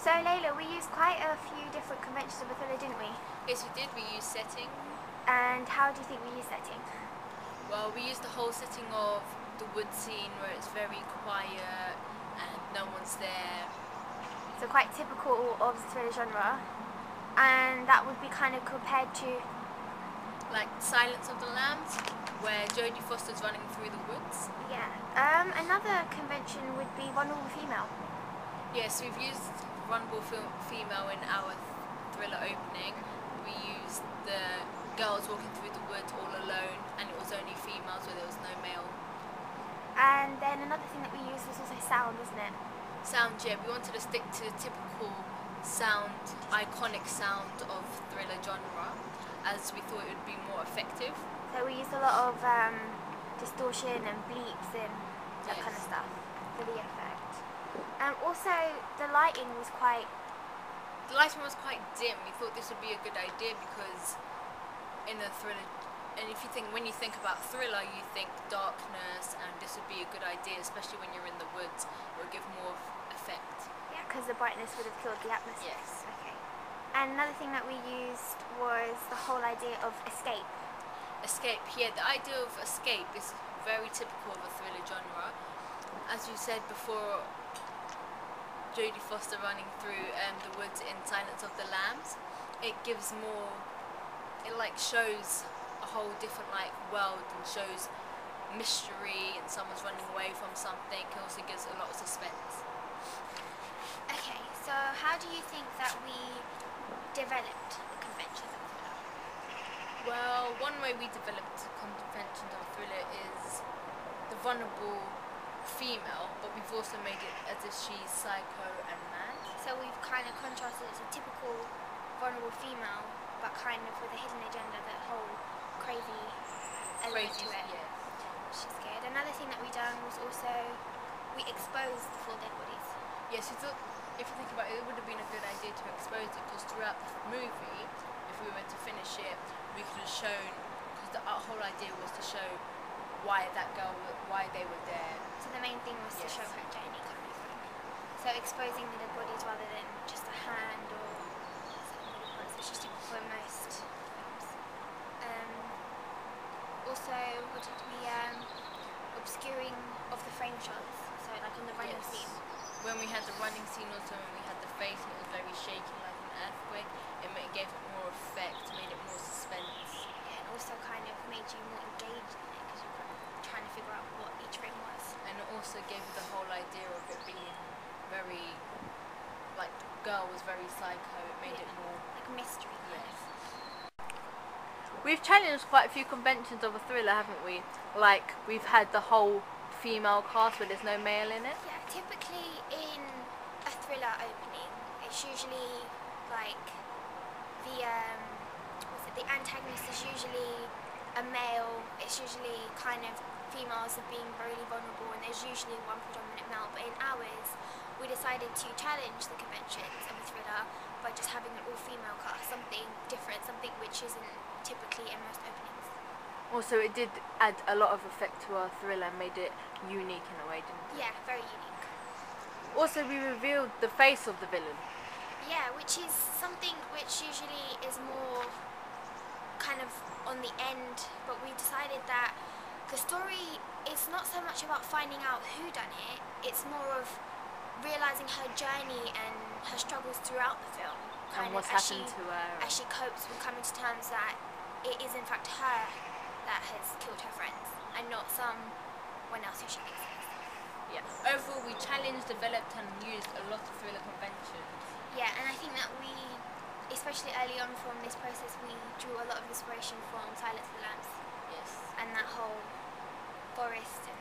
So Layla, we used quite a few different conventions of a thriller, didn't we? Yes, we did. We used setting. And how do you think we used setting? Well, we used the whole setting of the wood scene where it's very quiet and no one's there. So quite typical of the thriller genre. And that would be kind of compared to... Like Silence of the Lambs, where Jodie Foster's running through the woods. Yeah. Another convention would be vulnerable female. Yes, we've used vulnerable female in our thriller opening. We used the girls walking through the woods all alone, and it was only females where there was no male. And then another thing that we used was also sound, wasn't it? Sound, yeah, we wanted to stick to the typical sound, iconic sound of thriller genre, as we thought it would be more effective. So we used a lot of distortion and bleeps and that kind of stuff for the effect. Also, the lighting was quite... The lighting was quite dim. We thought this would be a good idea because in a thriller, and if you think, when you think about thriller, you think darkness, and this would be a good idea, especially when you're in the woods. It would give more effect. Yeah, because the brightness would have killed the atmosphere. Yes. Okay. And another thing that we used was the whole idea of escape. Escape, yeah, the idea of escape is very typical of a thriller genre. As you said before, Jodie Foster running through the woods in Silence of the Lambs, it gives more, it like shows a whole different like world and shows mystery and someone's running away from something. It also gives a lot of suspense. Okay, so how do you think that we developed the conventions of thriller? Well, one way we developed conventions of thriller is the vulnerable female, but we've also made it as if she's psycho and mad. So we've kind of contrasted it to typical vulnerable female, but kind of with a hidden agenda, that whole crazy element to it. Yeah. She's scared. Another thing that we done was also we exposed the full dead bodies. Yes, if you think about it, it would have been a good idea to expose it, because throughout the movie, if we were to finish it, we could have shown, because our whole idea was to show why they were there. So the main thing was to show her journey kind of thing. So exposing the dead bodies rather than just a hand or some body parts, which is typical in most films. Also, what did we, obscuring of the frame shots, so like on the running scene. When we had the running scene, also when we had the face, and it was very shaky like an earthquake, it gave it more effect, made it more suspense. Yeah, and also kind of made you more engaged in it, because you're trying to figure out what each frame was. And it also gave the whole idea of it being very, like, the girl was very psycho. It made it more like mystery. Yes. We've challenged quite a few conventions of a thriller, haven't we? Like, we've had the whole female cast where there's no male in it. Yeah, typically in a thriller opening, it's usually like the antagonist is usually a male. It's usually kind of females are being really vulnerable, and there's usually one predominant male. But in ours, we decided to challenge the conventions of a thriller by just having an all-female cast, something different, something which isn't typically in most openings. Also, it did add a lot of effect to our thriller and made it unique in a way, didn't it? Yeah, very unique. Also, we revealed the face of the villain. Yeah, which is something which usually is more kind of on the end, but we decided that the story is not so much about finding out who done it, it's more of realising her journey and her struggles throughout the film. And what's happened to her. As she copes with coming to terms that it is in fact her that has killed her friends, and not someone else who she thinks it is. Yes. Overall, we challenged, developed, and used a lot of thriller conventions. Yeah, and I think that we, especially early on from this process, we drew a lot of inspiration from Silence of the Lambs. Yes. And that whole forest and